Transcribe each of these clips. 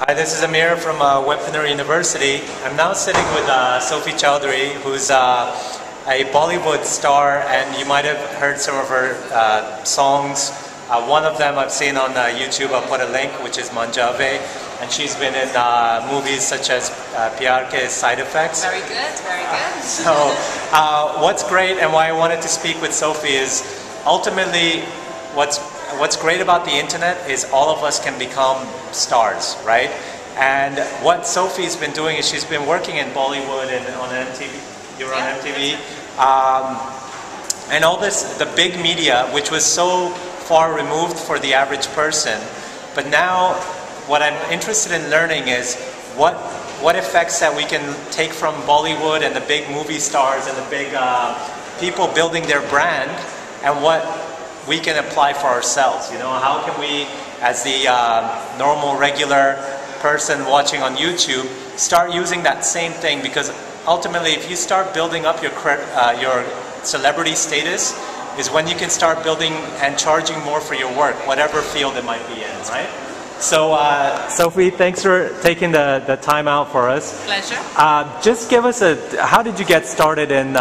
Hi, this is Amir from Weaponry University. I'm now sitting with Sophie Choudry, who's a Bollywood star, and you might have heard some of her songs. One of them I've seen on YouTube. I'll put a link, which is Manjave, and she's been in movies such as Pyar Ke Side Effects. Very good, very good. So what's great and why I wanted to speak with Sophie is ultimately what's great about the internet is all of us can become stars, right? And what Sophie's been doing is she's been working in Bollywood and on MTV. You're on MTV. And all this, the big media, which was so far removed for the average person. But now what I'm interested in learning is what effects that we can take from Bollywood and the big movie stars and the big people building their brand, and what we can apply for ourselves. You know, how can we, as the normal, regular person watching on YouTube, start using that same thing? Because ultimately, if you start building up your celebrity status, is when you can start building and charging more for your work, whatever field it might be in, right? So, Sophie, thanks for taking the time out for us. Pleasure. Just give us how did you get started in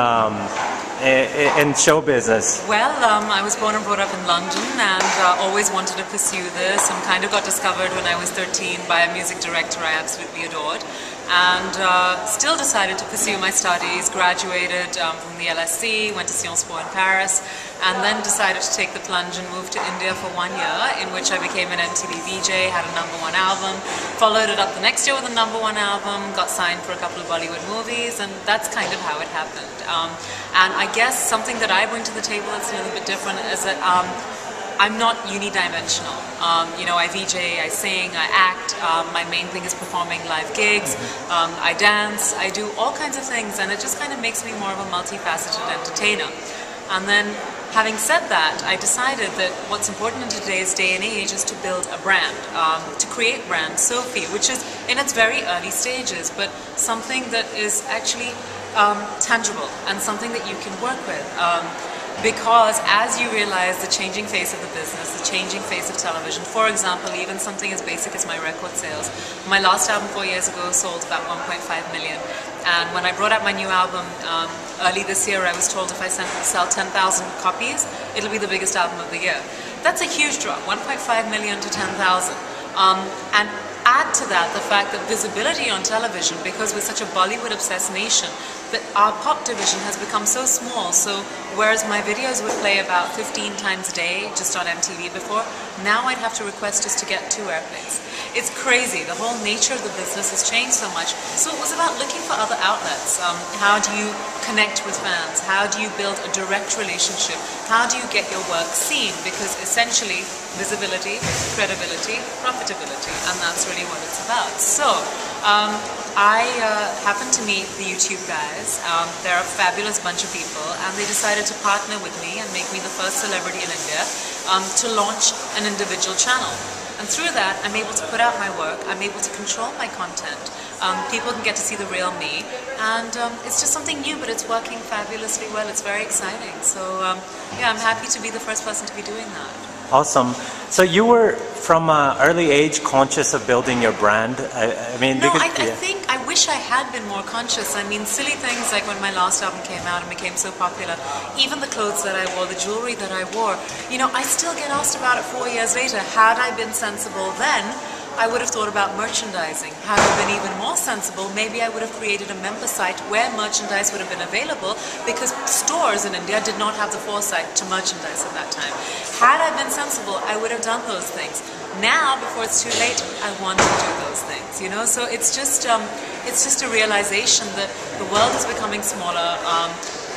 show business? Well, I was born and brought up in London and always wanted to pursue this, and kind of got discovered when I was 13 by a music director I absolutely adored, and still decided to pursue my studies, graduated from the LSE, went to Sciences Po in Paris, and then decided to take the plunge and move to India for 1 year, in which I became an MTV VJ, had a #1 album, followed it up the next year with a #1 album, got signed for a couple of Bollywood movies, and that's kind of how it happened. And I guess something that I bring to the table that's a little bit different is that I'm not unidimensional. You know, I VJ, I sing, I act. My main thing is performing live gigs. I dance, I do all kinds of things, and it just kind of makes me more of a multifaceted entertainer. And then, having said that, I decided that what's important in today's day and age is to build a brand, to create brand Sophie, which is in its very early stages, but something that is actually tangible and something that you can work with. Because as you realize the changing face of the business, the changing face of television, for example, even something as basic as my record sales. My last album 4 years ago sold about 1.5 million. And when I brought out my new album early this year, I was told if I sell 10,000 copies, it'll be the biggest album of the year. That's a huge drop, 1.5 million to 10,000. And add to that the fact that visibility on television, because we're such a Bollywood-obsessed nation, that our pop division has become so small. So whereas my videos would play about 15 times a day just on MTV before, now I'd have to request just to get 2 airplays. It's crazy. The whole nature of the business has changed so much. So it was about looking for other outlets. How do you connect with fans? How do you build a direct relationship? How do you get your work seen? Because essentially, visibility, credibility, profitability, and that's really what it's about. So I happened to meet the YouTube guys. They're a fabulous bunch of people, and they decided to partner with me and make me the first celebrity in India to launch an individual channel. And through that, I'm able to put out my work, I'm able to control my content, people can get to see the real me, and it's just something new, but it's working fabulously well. It's very exciting. So yeah, I'm happy to be the first person to be doing that. Awesome. So you were from an early age conscious of building your brand? I mean, no, because, I wish I had been more conscious. I mean, silly things like when my last album came out and became so popular, even the clothes that I wore, the jewelry that I wore, you know, I still get asked about it 4 years later. Had I been sensible then, I would have thought about merchandising. Had I been even more sensible, maybe I would have created a member site where merchandise would have been available, because stores in India did not have the foresight to merchandise at that time. Had I been sensible, I would have done those things. Now, before it's too late, I want to do those things, you know? So it's just a realization that the world is becoming smaller.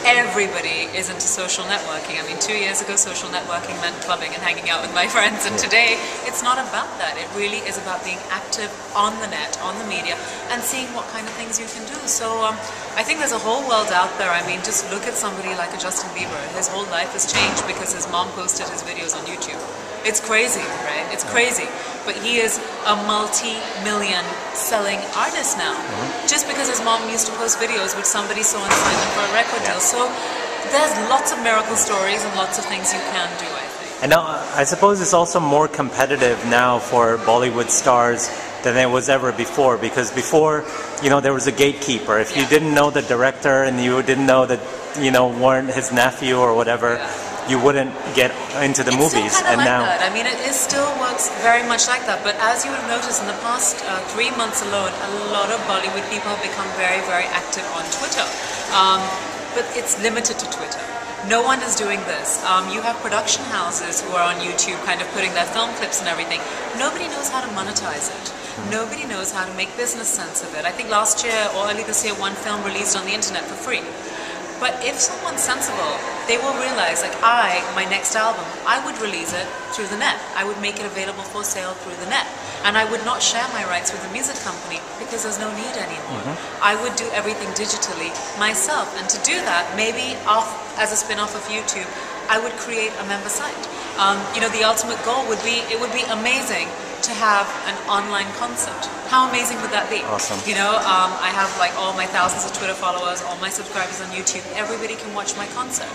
Everybody is into social networking. I mean, 2 years ago, social networking meant clubbing and hanging out with my friends, and today, it's not about that. It really is about being active on the net, on the media, and seeing what kind of things you can do. So I think there's a whole world out there. I mean, just look at somebody like a Justin Bieber. His whole life has changed because his mom posted his videos on YouTube. It's crazy, right? It's crazy. But he is a multi-million selling artist now. Just because his mom used to post videos which somebody saw and signed him for a record deal. So there's lots of miracle stories and lots of things you can do, I think. And now, I suppose it's also more competitive now for Bollywood stars than it was ever before, because before, there was a gatekeeper. If you didn't know the director and you didn't know that, weren't his nephew or whatever, you wouldn't get into the movies. Still and like now, that. I mean, it still works very much like that. But as you would have noticed, in the past 3 months alone, a lot of Bollywood people have become very, very active on Twitter. But it's limited to Twitter. No one is doing this. You have production houses who are on YouTube kind of putting their film clips and everything. Nobody knows how to monetize it. Nobody knows how to make business sense of it. I think last year or early this year, one film released on the internet for free. But if someone's sensible, they will realize, like my next album, I would release it through the net. I would make it available for sale through the net. And I would not share my rights with the music company because there's no need anymore. I would do everything digitally myself. And to do that, maybe as a spin-off of YouTube, I would create a member site. The ultimate goal would be, it would be amazing to have an online concert. How amazing would that be? Awesome. I have like all my thousands of Twitter followers, all my subscribers on YouTube. Everybody can watch my concert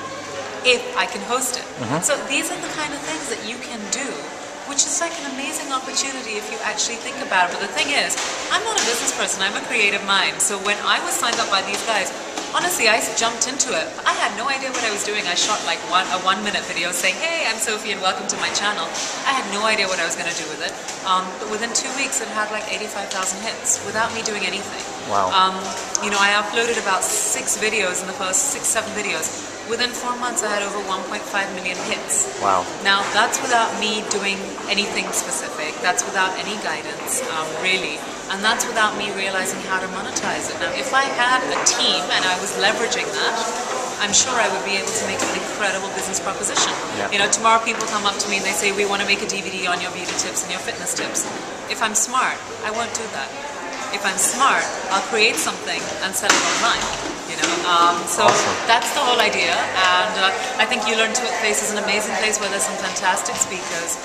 if I can host it. So these are the kind of things that you can do, which is like an amazing opportunity if you actually think about it. But the thing is, I'm not a business person, I'm a creative mind. So when I was signed up by these guys, honestly, I jumped into it. I had no idea what I was doing. I shot like a 1-minute video saying, "Hey, I'm Sophie and welcome to my channel." I had no idea what I was going to do with it. But within 2 weeks, it had like 85,000 hits without me doing anything. Wow. I uploaded about 6 videos in the first 6-7 videos. Within 4 months, I had over 1.5 million hits. Wow. Now, that's without me doing anything specific. That's without any guidance, really. And that's without me realizing how to monetize it. Now, if I had a team and I was leveraging that, I'm sure I would be able to make an incredible business proposition. Tomorrow people come up to me and they say, "We want to make a DVD on your beauty tips and your fitness tips." If I'm smart, I won't do that. If I'm smart, I'll create something and sell it online. Awesome. That's the whole idea, and I think You Learn to Face is an amazing place where there's some fantastic speakers.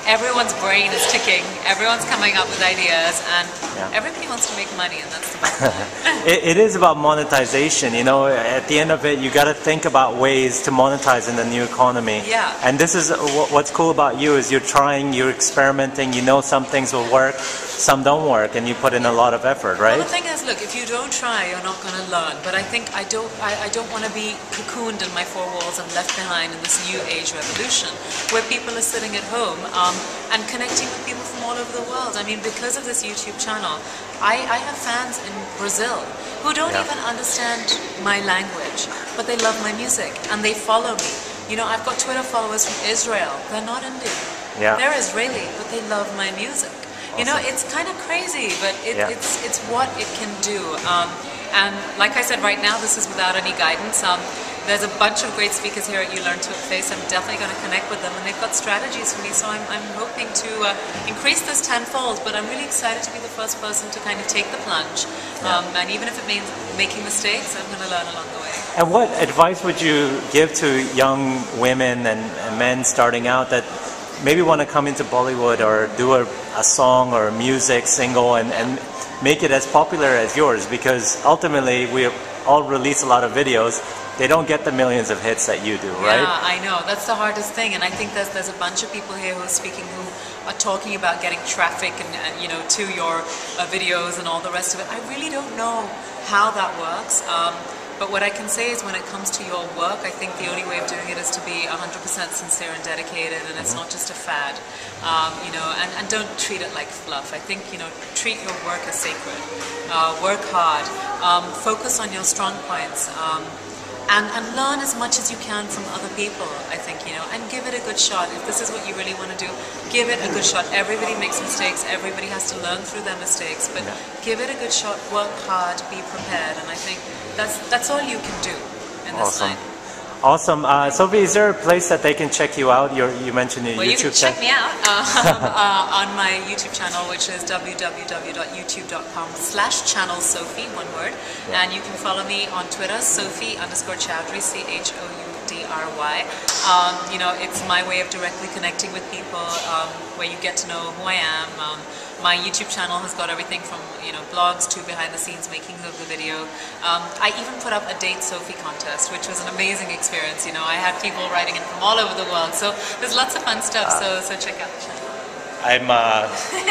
Everyone's brain is ticking, everyone's coming up with ideas, and everybody wants to make money, and that's the best part. It is about monetization, at the end of it, you got to think about ways to monetize in the new economy. Yeah. And this is what's cool about you, is you're trying, you're experimenting, some things will work, some don't work, and you put in a lot of effort, right? Well, the thing is, look, if you don't try, you're not going to learn. But I think I don't want to be cocooned in my 4 walls and left behind in this new age revolution, where people are sitting at home and connecting with people from all over the world. I mean, because of this YouTube channel, I have fans in Brazil who don't even understand my language, but they love my music and they follow me. I've got Twitter followers from Israel. They're not Indian. They're Israeli, but they love my music. Awesome. It's kind of crazy, but it's what it can do. And like I said, right now, this is without any guidance. There's a bunch of great speakers here at You Learn to Face. I'm definitely going to connect with them, and they've got strategies for me, so I'm hoping to increase this tenfold, but I'm really excited to be the first person to kind of take the plunge. And even if it means making mistakes, I'm going to learn along the way. And what advice would you give to young women and men starting out that maybe want to come into Bollywood or do a song or a music single and make it as popular as yours? Because ultimately, we all release a lot of videos. They don't get the millions of hits that you do, right? Yeah, I know. That's the hardest thing. And I think there's a bunch of people here who are speaking, who are talking about getting traffic and to your videos and all the rest of it. I really don't know how that works. But what I can say is when it comes to your work, I think the only way of doing it is to be 100% sincere and dedicated, and it's not just a fad, and don't treat it like fluff. I think, treat your work as sacred. Work hard, focus on your strong points, and learn as much as you can from other people, I think, and give it a good shot. If this is what you really want to do, give it a good shot. Everybody makes mistakes, everybody has to learn through their mistakes, but give it a good shot, work hard, be prepared, and I think that's all you can do in this line. Awesome. Sophie, is there a place that they can check you out? You mentioned your YouTube channel. You can check me out on my YouTube channel, which is www.youtube.com/channelsophie, one word. And you can follow me on Twitter, Sophie_Choudry, Choudry. It's my way of directly connecting with people, where you get to know who I am. My YouTube channel has got everything from blogs to behind the scenes makings of the video. I even put up a Date Sophie contest, which was an amazing experience. I had people writing in from all over the world, so there's lots of fun stuff. So check out the channel. I'm a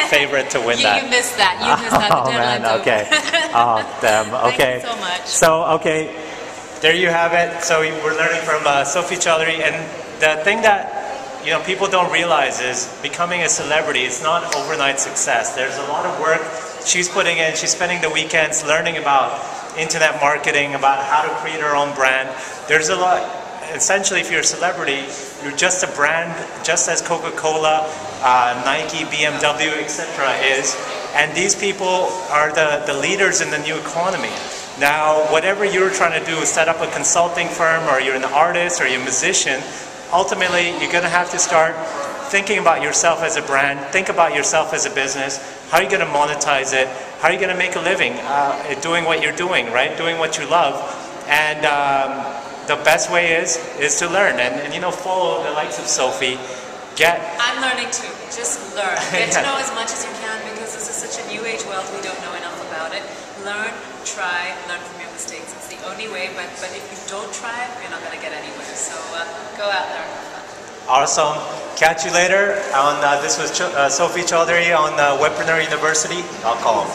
favorite to win that. You missed that. You missed that. The Oh man, deadline's okay. over. Oh, damn. Okay. Thank you so much. So, okay, there you have it. So we're learning from Sophie Choudry, and the thing that people don't realize is becoming a celebrity is not overnight success. There's a lot of work she's putting in. She's spending the weekends learning about internet marketing, about how to create her own brand. There's a lot. Essentially, if you're a celebrity, you're just a brand, just as Coca-Cola, Nike, BMW, etc. is. And these people are the leaders in the new economy. Now, whatever you're trying to do, set up a consulting firm, or you're an artist, or you're a musician, ultimately, you're going to have to start thinking about yourself as a brand, think about yourself as a business. How are you going to monetize it? How are you going to make a living doing what you're doing, right? Doing what you love. And the best way is to learn and follow the likes of Sophie. I'm learning too. Just learn. Get to know as much as you can, because this is such a new age world. We don't know enough about it. Learn, try, learn from your mistakes. It's the only way. But if you don't try, you're not going to get anywhere. So go out there and have fun. Awesome. Catch you later. This was Sophie Choudry on Webpreneur University.com.